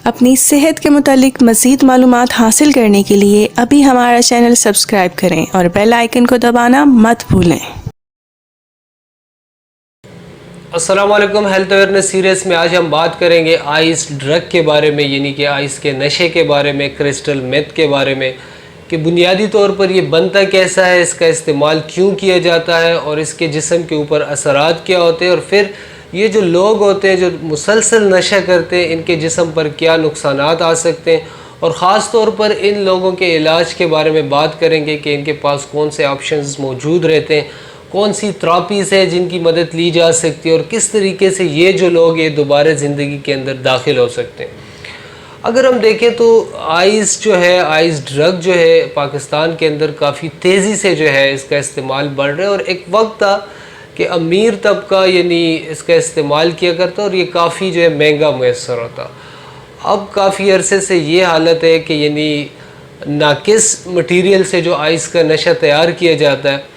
اپنی صحت کے متعلق مزید معلومات حاصل کرنے کے لیے ابھی ہمارا چینل سبسکرائب کریں اور بیل آئیکن کو دبانا مت بھولیں۔ السلام علیکم۔ ہیلتھ اویئرنیس سیریز میں آج ہم بات کریں گے آئس ڈرگ کے بارے میں، یعنی کہ آئس کے نشے کے بارے میں، کرسٹل میتھ کے بارے میں، کہ بنیادی طور پر یہ بنتا کیسا ہے، اس کا استعمال کیوں کیا جاتا ہے اور اس کے جسم کے اوپر اثرات کیا ہوتے ہیں، اور پھر یہ جو لوگ ہوتے ہیں جو مسلسل نشہ کرتے ہیں ان کے جسم پر کیا نقصانات آ سکتے ہیں، اور خاص طور پر ان لوگوں کے علاج کے بارے میں بات کریں گے کہ ان کے پاس کون سے آپشنز موجود رہتے ہیں، کون سی تھراپیز ہے جن کی مدد لی جا سکتی ہے، اور کس طریقے سے یہ جو لوگ یہ دوبارہ زندگی کے اندر داخل ہو سکتے ہیں۔ اگر ہم دیکھیں تو آئس جو ہے، آئس ڈرگ جو ہے پاکستان کے اندر کافی تیزی سے جو ہے اس کا استعمال بڑھ رہا ہے، اور ایک وقت تھا کہ امیر طبقہ یعنی اس کا استعمال کیا کرتا اور یہ کافی جو ہے مہنگا میسر ہوتا۔ اب کافی عرصے سے یہ حالت ہے کہ یعنی ناقص مٹیریل سے جو آئس کا نشہ تیار کیا جاتا ہے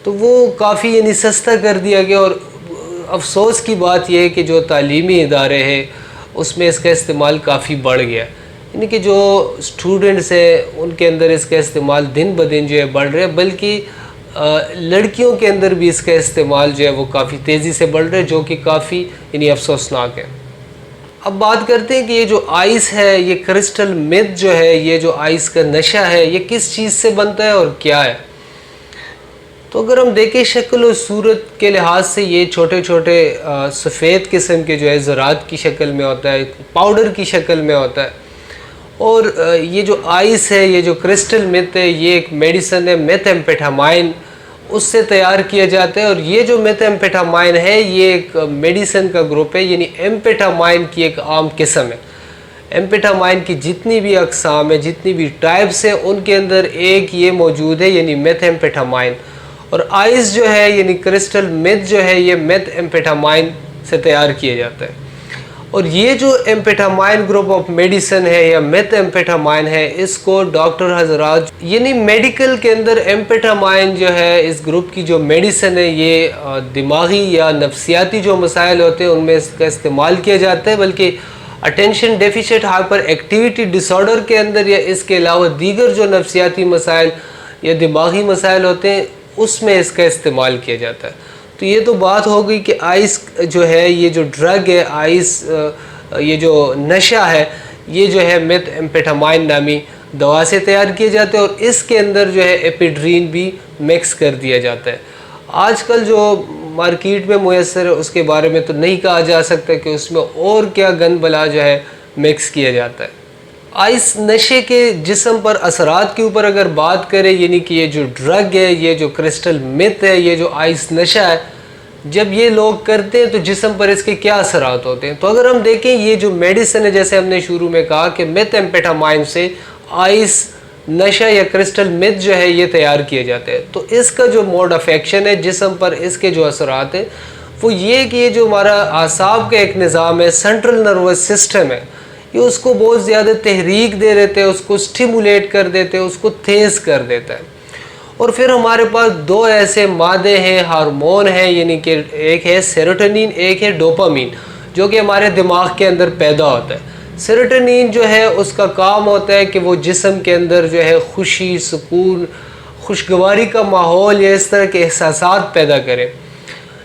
تو وہ کافی یعنی سستا کر دیا گیا، اور افسوس کی بات یہ ہے کہ جو تعلیمی ادارے ہیں اس میں اس کا استعمال کافی بڑھ گیا، یعنی کہ جو اسٹوڈنٹس ہیں ان کے اندر اس کا استعمال دن بدن جو ہے بڑھ رہا ہے، بلکہ لڑکیوں کے اندر بھی اس کا استعمال جو ہے وہ کافی تیزی سے بڑھ رہا ہے، جو کہ کافی یعنی افسوسناک ہے۔ اب بات کرتے ہیں کہ یہ جو آئس ہے، یہ کرسٹل میتھ جو ہے، یہ جو آئس کا نشہ ہے، یہ کس چیز سے بنتا ہے اور کیا ہے۔ تو اگر ہم دیکھیں شکل و صورت کے لحاظ سے یہ چھوٹے چھوٹے سفید قسم کے جو ہے ذرات کی شکل میں ہوتا ہے، پاؤڈر کی شکل میں ہوتا ہے، اور یہ جو آئس ہے، یہ جو کرسٹل میتھ ہے، یہ ایک میڈیسن ہے میتھ ایمفیٹامائن، اس سے تیار کیا جاتا ہے، اور یہ جو میتھ ایمفیٹامائن ہے یہ ایک میڈیسن کا گروپ ہے، یعنی ایمفیٹامائن کی ایک عام قسم ہے۔ ایمفیٹامائن کی جتنی بھی اقسام ہیں، جتنی بھی ٹائپس ہیں، ان کے اندر ایک یہ موجود ہے، یعنی میتھ ایمفیٹامائن، اور آئس جو ہے یعنی کرسٹل میتھ جو ہے یہ میتھ ایمفیٹامائن سے تیار کیا جاتا ہے۔ اور یہ جو ایمفیٹامائن گروپ آف میڈیسن ہے یا میتھ ایمفیٹامائن ہے، اس کو ڈاکٹر حضرات یعنی میڈیکل کے اندر ایمفیٹامائن جو ہے اس گروپ کی جو میڈیسن ہے، یہ دماغی یا نفسیاتی جو مسائل ہوتے ہیں ان میں اس کا استعمال کیا جاتا ہے، بلکہ اٹینشن ڈیفیسٹ ہائپر ایکٹیویٹی ڈس آرڈر کے اندر یا اس کے علاوہ دیگر جو نفسیاتی مسائل یا دماغی مسائل ہوتے ہیں اس میں اس کا استعمال کیا جاتا ہے۔ تو یہ تو بات ہو گئی کہ آئس جو ہے، یہ جو ڈرگ ہے آئس، یہ جو نشہ ہے، یہ جو ہے میتھ ایمفیٹامائن نامی دوا سے تیار کیے جاتے ہیں، اور اس کے اندر جو ہے ایپیڈرین بھی مکس کر دیا جاتا ہے۔ آج کل جو مارکیٹ میں میسر ہے اس کے بارے میں تو نہیں کہا جا سکتا کہ اس میں اور کیا گند بلا جو ہے مکس کیا جاتا ہے۔ آئس نشے کے جسم پر اثرات کے اوپر اگر بات کریں، یعنی کہ یہ جو ڈرگ ہے، یہ جو کرسٹل میتھ ہے، یہ جو آئس نشہ ہے، جب یہ لوگ کرتے ہیں تو جسم پر اس کے کیا اثرات ہوتے ہیں۔ تو اگر ہم دیکھیں یہ جو میڈیسن ہے، جیسے ہم نے شروع میں کہا کہ میتھ ایمفیٹامائن سے آئس نشہ یا کرسٹل میتھ جو ہے یہ تیار کیے جاتے ہیں، تو اس کا جو موڈ آف ایکشن ہے جسم پر، اس کے جو اثرات ہیں وہ یہ کہ یہ جو ہمارا اعصاب کا ایک نظام ہے، سینٹرل نروس سسٹم ہے، یہ اس کو بہت زیادہ تحریک دے دیتے ہیں، اس کو سٹیمولیٹ کر دیتے ہیں، اس کو تیز کر دیتا ہے۔ اور پھر ہمارے پاس دو ایسے مادے ہیں، ہارمون ہیں، یعنی کہ ایک ہے سیروٹونین، ایک ہے ڈوپامین، جو کہ ہمارے دماغ کے اندر پیدا ہوتا ہے۔ سیروٹونین جو ہے اس کا کام ہوتا ہے کہ وہ جسم کے اندر جو ہے خوشی، سکون، خوشگواری کا ماحول یا اس طرح کے احساسات پیدا کرے،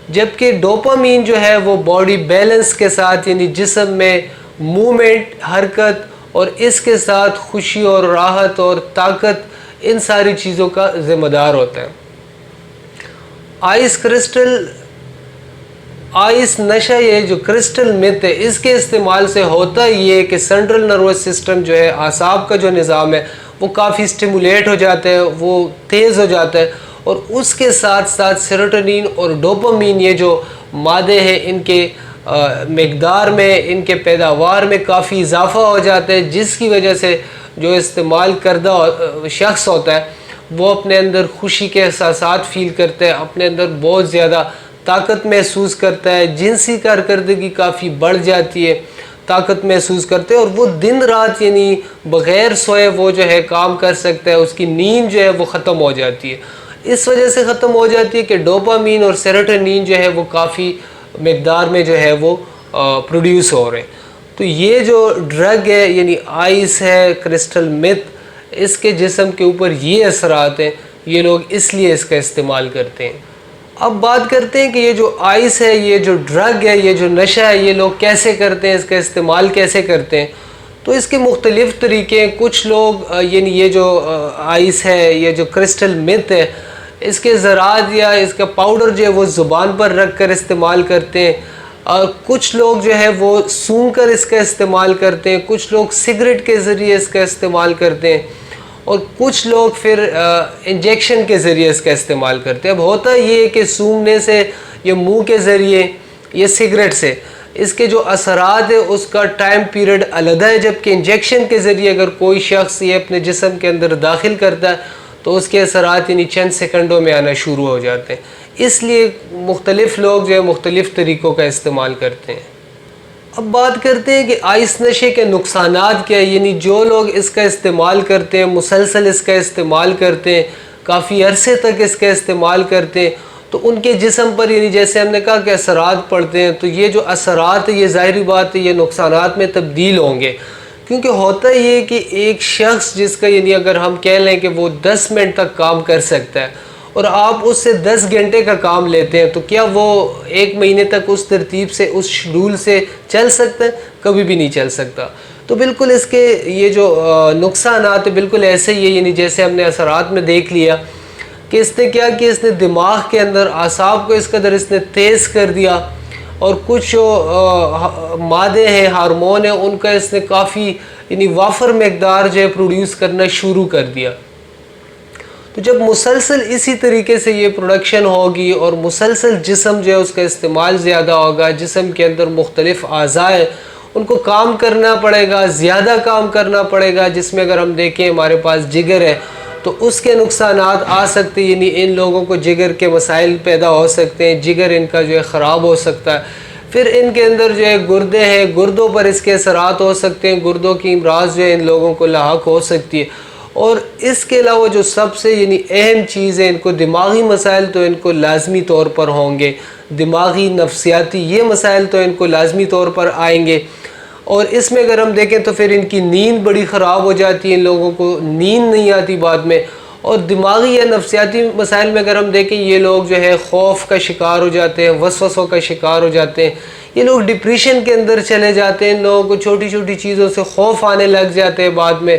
جبکہ ڈوپامین جو ہے وہ باڈی بیلنس کے ساتھ یعنی جسم میں موومنٹ، حرکت، اور اس کے ساتھ خوشی اور راحت اور طاقت، ان ساری چیزوں کا ذمہ دار ہوتا ہے۔ آئس نشہ، یہ جو کرسٹل میتھ ہے، اس کے استعمال سے ہوتا یہ کہ سینٹرل نروس سسٹم جو ہے، اعصاب کا جو نظام ہے، وہ کافی سٹیمولیٹ ہو جاتا ہے، وہ تیز ہو جاتا ہے، اور اس کے ساتھ ساتھ سیروٹونین اور ڈوپامین یہ جو مادے ہیں ان کے مقدار میں، ان کے پیداوار میں کافی اضافہ ہو جاتا ہے، جس کی وجہ سے جو استعمال کردہ شخص ہوتا ہے وہ اپنے اندر خوشی کے احساسات فیل کرتا ہے، اپنے اندر بہت زیادہ طاقت محسوس کرتا ہے، جنسی کارکردگی کافی بڑھ جاتی ہے، طاقت محسوس کرتے ہیں، اور وہ دن رات یعنی بغیر سوئے وہ جو ہے کام کر سکتا ہے، اس کی نیند جو ہے وہ ختم ہو جاتی ہے۔ اس وجہ سے ختم ہو جاتی ہے کہ ڈوپامین اور سیروٹونین جو ہے وہ کافی مقدار میں جو ہے وہ پروڈیوس ہو رہے ہیں۔ تو یہ جو ڈرگ ہے یعنی آئس ہے کرسٹل میتھ، اس کے جسم کے اوپر یہ اثرات ہیں، یہ لوگ اس لیے اس کا استعمال کرتے ہیں۔ اب بات کرتے ہیں کہ یہ جو آئس ہے، یہ جو ڈرگ ہے، یہ جو نشہ ہے، یہ لوگ کیسے کرتے ہیں، اس کا استعمال کیسے کرتے ہیں۔ تو اس کے مختلف طریقے ہیں۔ کچھ لوگ یعنی یہ جو آئس ہے، یہ جو کرسٹل میتھ ہے، اس کے ذرات یا اس کا پاؤڈر جو ہے وہ زبان پر رکھ کر استعمال کرتے ہیں، اور کچھ لوگ جو ہے وہ سونگھ کر اس کا استعمال کرتے ہیں، کچھ لوگ سگریٹ کے ذریعے اس کا استعمال کرتے ہیں، اور کچھ لوگ پھر انجیکشن کے ذریعے اس کا استعمال کرتے ہیں۔ اب ہوتا یہ ہے کہ سونگھنے سے یا منہ کے ذریعے یا سگریٹ سے اس کے جو اثرات ہیں اس کا ٹائم پیریڈ علیحدہ ہے، جبکہ انجیکشن کے ذریعے اگر کوئی شخص یہ اپنے جسم کے اندر داخل کرتا ہے تو اس کے اثرات یعنی چند سیکنڈوں میں آنا شروع ہو جاتے ہیں۔ اس لیے مختلف لوگ جو ہے مختلف طریقوں کا استعمال کرتے ہیں۔ اب بات کرتے ہیں کہ آئس نشے کے نقصانات کیا ہے، یعنی جو لوگ اس کا استعمال کرتے ہیں، مسلسل اس کا استعمال کرتے ہیں، کافی عرصے تک اس کا استعمال کرتے ہیں، تو ان کے جسم پر یعنی جیسے ہم نے کہا کہ اثرات پڑتے ہیں، تو یہ جو اثرات ہیں یہ ظاہری بات ہے یہ نقصانات میں تبدیل ہوں گے، کیونکہ ہوتا یہ کہ ایک شخص جس کا یعنی اگر ہم کہہ لیں کہ وہ 10 منٹ تک کام کر سکتا ہے اور آپ اس سے 10 گھنٹے کا کام لیتے ہیں، تو کیا وہ 1 مہینے تک اس ترتیب سے اس شیڈول سے چل سکتا ہے؟ کبھی بھی نہیں چل سکتا۔ تو بالکل اس کے یہ جو نقصانات ہیں بالکل ایسے ہی ہے، یعنی جیسے ہم نے اثرات میں دیکھ لیا کہ اس نے کیا کہ اس نے دماغ کے اندر اعصاب کو اس قدر اس نے تیز کر دیا، اور کچھ مادے ہیں، ہارمون ہیں، ان کا اس نے کافی یعنی وافر مقدار جو ہے پروڈیوس کرنا شروع کر دیا۔ تو جب مسلسل اسی طریقے سے یہ پروڈکشن ہوگی اور مسلسل جسم جو ہے اس کا استعمال زیادہ ہوگا، جسم کے اندر مختلف اعضاء ہیں ان کو کام کرنا پڑے گا، زیادہ کام کرنا پڑے گا، جس میں اگر ہم دیکھیں ہمارے پاس جگر ہے تو اس کے نقصانات آ سکتے ہیں، یعنی ان لوگوں کو جگر کے مسائل پیدا ہو سکتے ہیں، جگر ان کا جو ہے خراب ہو سکتا ہے۔ پھر ان کے اندر جو ہے گردے ہیں، گردوں پر اس کے اثرات ہو سکتے ہیں، گردوں کی امراض جو ہے ان لوگوں کو لاحق ہو سکتی ہے۔ اور اس کے علاوہ جو سب سے یعنی اہم چیز ہے، ان کو دماغی مسائل تو ان کو لازمی طور پر ہوں گے، دماغی نفسیاتی یہ مسائل تو ان کو لازمی طور پر آئیں گے۔ اور اس میں اگر ہم دیکھیں تو پھر ان کی نیند بڑی خراب ہو جاتی ہے، ان لوگوں کو نیند نہیں آتی بعد میں، اور دماغی یا نفسیاتی مسائل میں اگر ہم دیکھیں یہ لوگ جو ہے خوف کا شکار ہو جاتے ہیں، وسوسوں کا شکار ہو جاتے ہیں، یہ لوگ ڈپریشن کے اندر چلے جاتے ہیں، ان لوگوں کو چھوٹی چھوٹی چیزوں سے خوف آنے لگ جاتے ہیں بعد میں،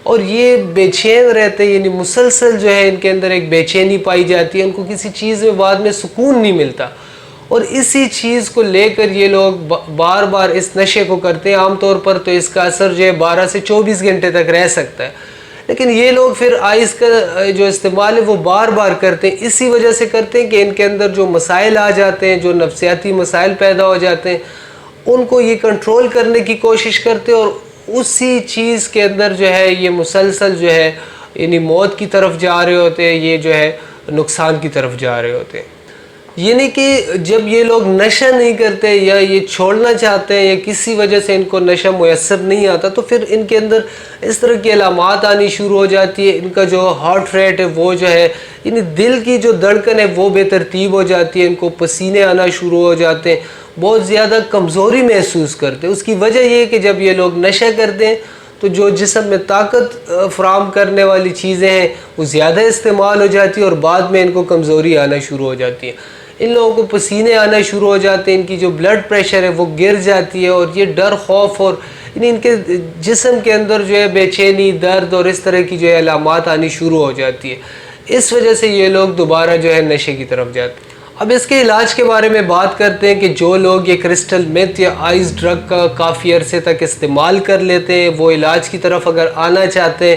اور یہ بے چین رہتے ہیں، یعنی مسلسل جو ہے ان کے اندر ایک بے چینی پائی جاتی ہے، ان کو کسی چیز میں بعد میں سکون نہیں ملتا، اور اسی چیز کو لے کر یہ لوگ بار بار اس نشے کو کرتے ہیں۔ عام طور پر تو اس کا اثر جو ہے 12 سے 24 گھنٹے تک رہ سکتا ہے، لیکن یہ لوگ پھر آئس کا جو استعمال ہے وہ بار بار کرتے ہیں، اسی وجہ سے کرتے ہیں کہ ان کے اندر جو مسائل آ جاتے ہیں، جو نفسیاتی مسائل پیدا ہو جاتے ہیں، ان کو یہ کنٹرول کرنے کی کوشش کرتے ہیں، اور اسی چیز کے اندر جو ہے یہ مسلسل جو ہے یعنی موت کی طرف جا رہے ہوتے ہیں، یہ جو ہے نقصان کی طرف جا رہے ہوتے ہیں۔ یعنی کہ جب یہ لوگ نشہ نہیں کرتے یا یہ چھوڑنا چاہتے ہیں یا کسی وجہ سے ان کو نشہ میسر نہیں آتا، تو پھر ان کے اندر اس طرح کی علامات آنی شروع ہو جاتی ہے، ان کا جو ہارٹ ریٹ ہے وہ جو ہے یعنی دل کی جو دھڑکن ہے وہ بے ترتیب ہو جاتی ہے، ان کو پسینے آنا شروع ہو جاتے ہیں، بہت زیادہ کمزوری محسوس کرتے ہیں۔ اس کی وجہ یہ ہے کہ جب یہ لوگ نشہ کرتے ہیں تو جو جسم میں طاقت فراہم کرنے والی چیزیں ہیں وہ زیادہ استعمال ہو جاتی ہے، اور بعد میں ان کو کمزوری آنا شروع ہو جاتی ہے، ان لوگوں کو پسینے آنا شروع ہو جاتے ہیں، ان کی جو بلڈ پریشر ہے وہ گر جاتی ہے، اور یہ ڈر خوف اور یعنی ان کے جسم کے اندر جو ہے بے چینی، درد اور اس طرح کی جو ہے علامات آنی شروع ہو جاتی ہے۔ اس وجہ سے یہ لوگ دوبارہ جو ہے نشے کی طرف جاتے ہیں۔ اب اس کے علاج کے بارے میں بات کرتے ہیں کہ جو لوگ یہ کرسٹل میتھ یا آئس ڈرگ کا کافی عرصے تک استعمال کر لیتے ہیں، وہ علاج کی طرف اگر آنا چاہتے ہیں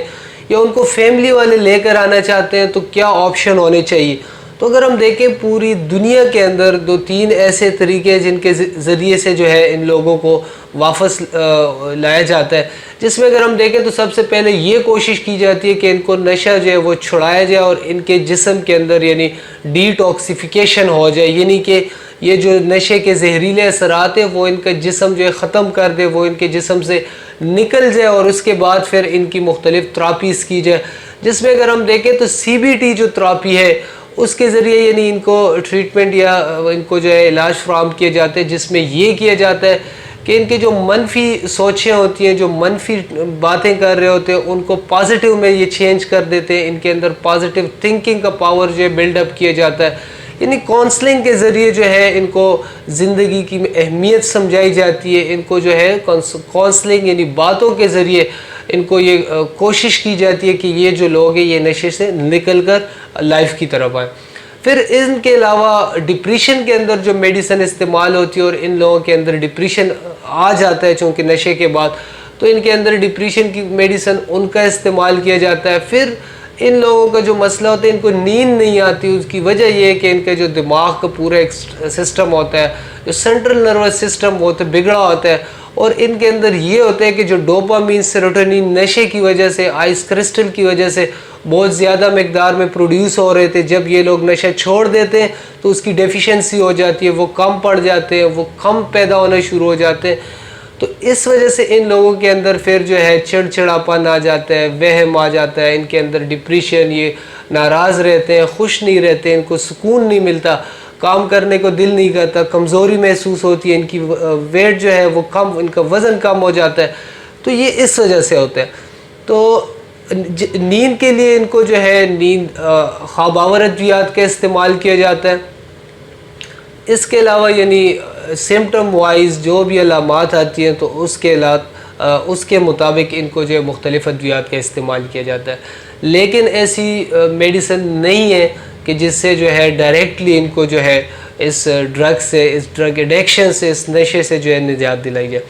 یا ان کو فیملی والے لے کر آنا چاہتے ہیں تو کیا آپشن ہونے چاہیے۔ تو اگر ہم دیکھیں پوری دنیا کے اندر 2-3 ایسے طریقے جن کے ذریعے سے جو ہے ان لوگوں کو واپس لایا جاتا ہے، جس میں اگر ہم دیکھیں تو سب سے پہلے یہ کوشش کی جاتی ہے کہ ان کو نشہ جو ہے وہ چھڑایا جائے اور ان کے جسم کے اندر یعنی ڈی ٹاکسیفیکیشن ہو جائے، یعنی کہ یہ جو نشے کے زہریلے اثرات ہیں وہ ان کا جسم جو ہے ختم کر دے، وہ ان کے جسم سے نکل جائے، اور اس کے بعد پھر ان کی مختلف تھراپیز کی جائے، جس میں اگر ہم دیکھیں تو CBT جو تھراپی ہے اس کے ذریعے یعنی ان کو ٹریٹمنٹ یا ان کو جو ہے علاج فراہم کیے جاتے ہیں، جس میں یہ کیا جاتا ہے کہ ان کے جو منفی سوچیں ہوتی ہیں, جو منفی باتیں کر رہے ہوتے ہیں, ان کو پازیٹیو میں یہ چینج کر دیتے ہیں. ان کے اندر پازیٹیو تھنکنگ کا پاور جو ہے بلڈ اپ کیا جاتا ہے. یعنی کونسلنگ کے ذریعے جو ہے ان کو زندگی کی اہمیت سمجھائی جاتی ہے. ان کو جو ہے کونسلنگ یعنی باتوں کے ذریعے ان کو یہ کوشش کی جاتی ہے کہ یہ جو لوگ ہیں یہ نشے سے نکل کر لائف کی طرف آئیں. پھر ان کے علاوہ ڈپریشن کے اندر جو میڈیسن استعمال ہوتی ہے, اور ان لوگوں کے اندر ڈپریشن آ جاتا ہے چونکہ نشے کے بعد, تو ان کے اندر ڈپریشن کی میڈیسن ان کا استعمال کیا جاتا ہے. پھر ان لوگوں کا جو مسئلہ ہوتا ہے, ان کو نیند نہیں آتی. اس کی وجہ یہ ہے کہ ان کا جو دماغ کا پورا ایک سسٹم ہوتا ہے, جو سینٹرل نروس سسٹم وہ تو بگڑا ہوتا ہے, اور ان کے اندر یہ ہوتا ہے کہ جو ڈوپامین سیروٹونین نشے کی وجہ سے, آئس کرسٹل کی وجہ سے بہت زیادہ مقدار میں پروڈیوس ہو رہے تھے, جب یہ لوگ نشہ چھوڑ دیتے ہیں تو اس کی ڈیفیشنسی ہو جاتی ہے, وہ کم پڑ جاتے ہیں, وہ کم پیدا ہونا شروع ہو جاتے ہیں. تو اس وجہ سے ان لوگوں کے اندر پھر جو ہے چڑچڑاپن آ جاتا ہے, وہم آ جاتا ہے, ان کے اندر ڈپریشن, یہ ناراض رہتے ہیں, خوش نہیں رہتے, ان کو سکون نہیں ملتا, کام کرنے کو دل نہیں کرتا, کمزوری محسوس ہوتی ہے, ان کی ویٹ جو ہے وہ کم, ان کا وزن کم ہو جاتا ہے. تو یہ اس وجہ سے ہوتا ہے. تو نیند کے لیے ان کو جو ہے نیند خواب آور ادویات کا استعمال کیا جاتا ہے. اس کے علاوہ یعنی سمٹم وائز جو بھی علامات آتی ہیں تو اس کے مطابق ان کو جو ہے مختلف ادویات کا استعمال کیا جاتا ہے. لیکن ایسی میڈیسن نہیں ہے کہ جس سے جو ہے ڈائریکٹلی ان کو جو ہے اس ڈرگ سے, اس ڈرگ ایڈکشن سے, اس نشے سے جو ہے نجات دلائی جائے.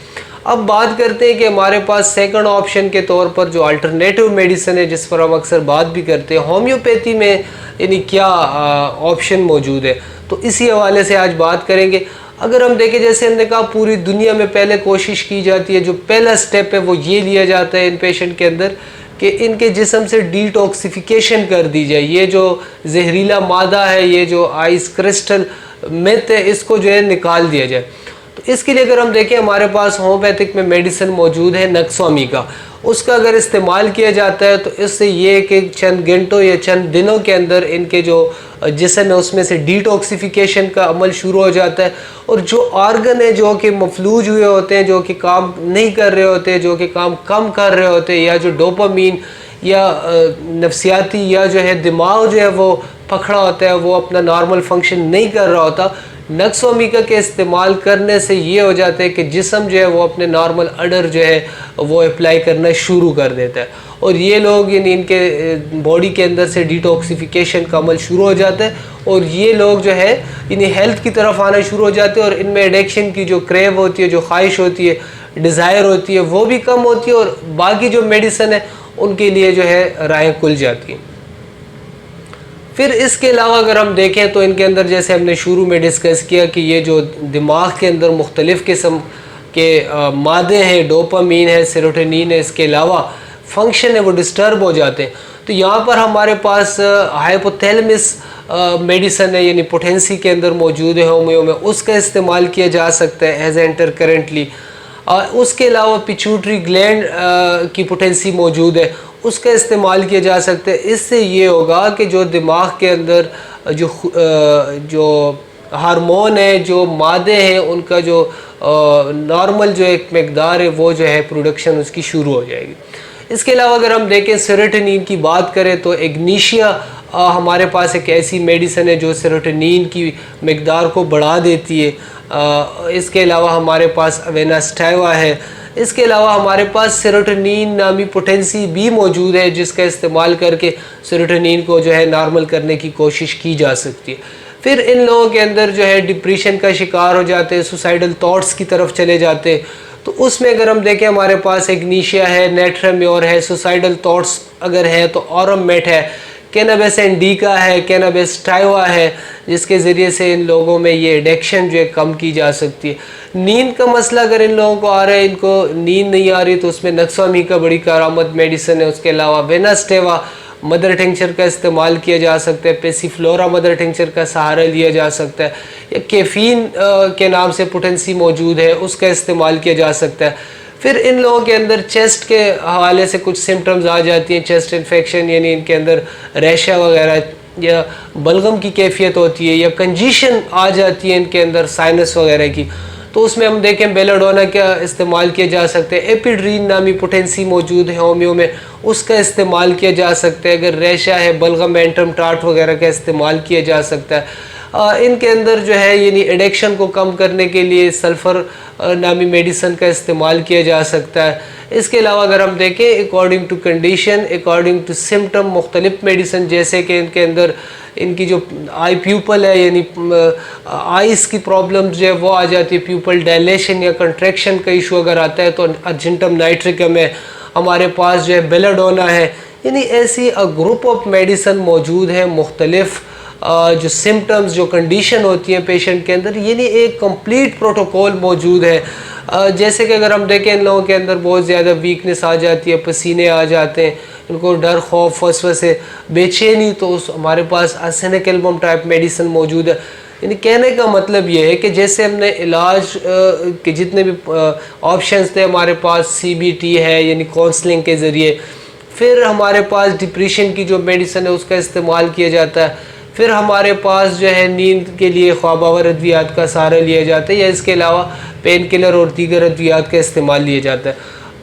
اب بات کرتے ہیں کہ ہمارے پاس سیکنڈ آپشن کے طور پر جو الٹرنیٹیو میڈیسن ہے, جس پر ہم اکثر بات بھی کرتے ہیں, ہومیوپیتھی میں یعنی کیا آپشن موجود ہے. تو اسی حوالے سے آج بات کریں گے. اگر ہم دیکھیں, جیسے ہم نے کہا پوری دنیا میں پہلے کوشش کی جاتی ہے, جو پہلا سٹیپ ہے وہ یہ لیا جاتا ہے ان پیشنٹ کے اندر کہ ان کے جسم سے ڈیٹاکسیفیکیشن کر دی جائے. یہ جو زہریلا مادہ ہے, یہ جو آئس کرسٹل میت ہے, اس کو جو ہے نکال دیا جائے. تو اس کے لیے اگر ہم دیکھیں ہمارے پاس ہومیوپیتھک میں میڈیسن موجود ہے نکسوامی کا. اس کا اگر استعمال کیا جاتا ہے تو اس سے یہ کہ چند گھنٹوں یا چند دنوں کے اندر ان کے جو جسم ہے اس میں سے ڈیٹاکسیفیکیشن کا عمل شروع ہو جاتا ہے, اور جو آرگن ہے جو کہ مفلوج ہوئے ہوتے ہیں, جو کہ کام نہیں کر رہے ہوتے, جو کہ کام کم کر رہے ہوتے, یا جو ڈوپامین یا نفسیاتی یا جو ہے دماغ جو ہے وہ پکڑا ہوتا ہے, وہ اپنا نارمل فنکشن نہیں کر رہا ہوتا, نکسومیکا کے استعمال کرنے سے یہ ہو جاتا ہے کہ جسم جو ہے وہ اپنے نارمل اڈر جو ہے وہ اپلائی کرنا شروع کر دیتا ہے, اور یہ لوگ یعنی ان کے باڈی کے اندر سے ڈیٹاکسیفیکیشن کا عمل شروع ہو جاتا ہے, اور یہ لوگ جو ہے یعنی ہیلتھ کی طرف آنا شروع ہو جاتے ہیں, اور ان میں ایڈکشن کی جو کریو ہوتی ہے, جو خواہش ہوتی ہے, ڈیزائر ہوتی ہے, وہ بھی کم ہوتی ہے, اور باقی جو میڈیسن ہے ان کے لیے جو ہے راہیں کھل جاتی ہیں. پھر اس کے علاوہ اگر ہم دیکھیں تو ان کے اندر جیسے ہم نے شروع میں ڈسکس کیا کہ یہ جو دماغ کے اندر مختلف قسم کے مادے ہیں, ڈوپامین ہے, سیروٹونین ہے, اس کے علاوہ فنکشن ہے وہ ڈسٹرب ہو جاتے ہیں. تو یہاں پر ہمارے پاس ہائپوتھیلمس میڈیسن ہے, یعنی پوٹینسی کے اندر موجود ہے ہومیو میں, اس کا استعمال کیا جا سکتا ہے ایز انٹر کرنٹلی. اس کے علاوہ پیچوٹری گلینڈ کی پوٹینسی موجود ہے, اس کا استعمال کیا جا سکتا ہے. اس سے یہ ہوگا کہ جو دماغ کے اندر جو ہارمون ہے, جو مادے ہیں, ان کا جو نارمل جو ایک مقدار ہے وہ جو ہے پروڈکشن اس کی شروع ہو جائے گی. اس کے علاوہ اگر ہم دیکھیں سیروٹونین کی بات کریں تو ایگنیشیا ہمارے پاس ایک ایسی میڈیسن ہے جو سیروٹونین کی مقدار کو بڑھا دیتی ہے. اس کے علاوہ ہمارے پاس اویناسٹائوا ہے. اس کے علاوہ ہمارے پاس سیروٹونین نامی پوٹینسی بھی موجود ہے جس کا استعمال کر کے سیروٹونین کو جو ہے نارمل کرنے کی کوشش کی جا سکتی ہے. پھر ان لوگوں کے اندر جو ہے ڈپریشن کا شکار ہو جاتے ہیں, سوسائڈل تھاٹس کی طرف چلے جاتے ہیں. تو اس میں اگر ہم دیکھیں ہمارے پاس ایگنیشیا ہے, نیٹرامیور ہے, سوسائڈل تھاٹس اگر ہے تو اورم میٹ ہے, کینابیس انڈیکا ہے, کینابیس ٹائوا ہے, جس کے ذریعے سے ان لوگوں میں یہ ایڈکشن جو ہے کم کی جا سکتی ہے. نیند کا مسئلہ اگر ان لوگوں کو آ رہا ہے, ان کو نیند نہیں آ رہی, تو اس میں نکسوامی کا بڑی کارآمد میڈیسن ہے. اس کے علاوہ ویناسٹیوا مدر ٹنکچر کا استعمال کیا جا سکتا ہے, پیسی فلورا مدر ٹنکچر کا سہارا لیا جا سکتا ہے, یا کیفین کے نام سے پوٹینسی موجود ہے, اس کا استعمال کیا جا سکتا ہے. پھر ان لوگوں کے اندر چیسٹ کے حوالے سے کچھ سمٹمز آ جاتی ہیں, چیسٹ انفیکشن, یعنی ان کے اندر ریشا وغیرہ یا بلغم کی کیفیت ہوتی ہے یا کنجیشن آ جاتی ہے ان کے اندر سائنس وغیرہ کی، تو اس میں ہم دیکھیں بیلاڈونا کا استعمال کیا جا سکتا ہے، ایپیڈرین نامی پوٹینسی موجود ہے ہومیو میں، اس کا استعمال کیا جا سکتا ہے، اگر ریشہ ہے بلغم اینٹم ٹاٹ وغیرہ کا استعمال کیا جا سکتا ہے۔ ان کے اندر جو ہے یعنی ایڈکشن کو کم کرنے کے لیے سلفر نامی میڈیسن کا استعمال کیا جا سکتا ہے۔ اس کے علاوہ اگر ہم دیکھیں according to condition, according to symptom, مختلف میڈیسن جیسے کہ ان کے اندر ان کی جو آئی پیوپل ہے یعنی آئیز کی پرابلم جو ہے وہ آ جاتی ہے، پیوپل ڈائلیشن یا کنٹریکشن کا ایشو اگر آتا ہے تو ارجنٹم نائٹریکم ہے، ہمارے پاس جو ہے بیلاڈونا ہے، یعنی ایسی گروپ آف میڈیسن موجود ہیں مختلف جو سمٹمز جو کنڈیشن ہوتی ہیں پیشنٹ کے اندر، یعنی ایک کمپلیٹ پروٹوکول موجود ہے۔ جیسے کہ اگر ہم دیکھیں ان لوگوں کے اندر بہت زیادہ ویکنس آ جاتی ہے، پسینے آ جاتے ہیں، ان کو ڈر، خوف، وسوسے، بے چینی، تو ہمارے پاس اسینیکلبم ٹائپ میڈیسن موجود ہے۔ یعنی کہنے کا مطلب یہ ہے کہ جیسے ہم نے علاج کے جتنے بھی آپشنز تھے ہمارے پاس، سی بی ٹی ہے یعنی کاؤنسلنگ کے ذریعے، پھر ہمارے پاس ڈپریشن کی جو میڈیسن ہے اس کا استعمال کیا جاتا ہے، پھر ہمارے پاس جو ہے نیند کے لیے خواب آور ادویات کا سہارا لیا جاتا ہے، یا اس کے علاوہ پین کلر اور دیگر ادویات کا استعمال لیا جاتا ہے۔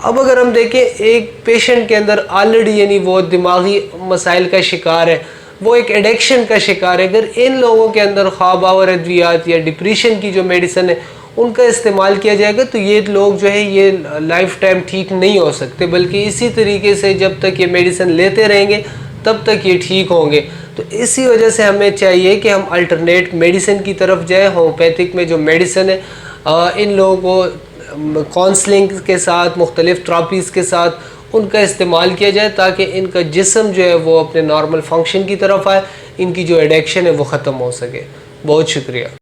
اب اگر ہم دیکھیں ایک پیشنٹ کے اندر آلریڈی یعنی وہ دماغی مسائل کا شکار ہے، وہ ایک ایڈکشن کا شکار ہے، اگر ان لوگوں کے اندر خواب آور ادویات یا ڈپریشن کی جو میڈیسن ہے ان کا استعمال کیا جائے گا تو یہ لوگ جو ہے یہ لائف ٹائم ٹھیک نہیں ہو سکتے، بلکہ اسی طریقے سے جب تک یہ میڈیسن لیتے رہیں گے تب تک یہ ٹھیک ہوں گے۔ تو اسی وجہ سے ہمیں چاہیے کہ ہم الٹرنیٹ میڈیسن کی طرف جائیں۔ ہومیوپیتھک میں جو میڈیسن ہے ان لوگوں کو کاؤنسلنگ کے ساتھ، مختلف تھراپیز کے ساتھ ان کا استعمال کیا جائے تاکہ ان کا جسم جو ہے وہ اپنے نارمل فنکشن کی طرف آئے، ان کی جو ایڈکشن ہے وہ ختم ہو سکے۔ بہت شکریہ۔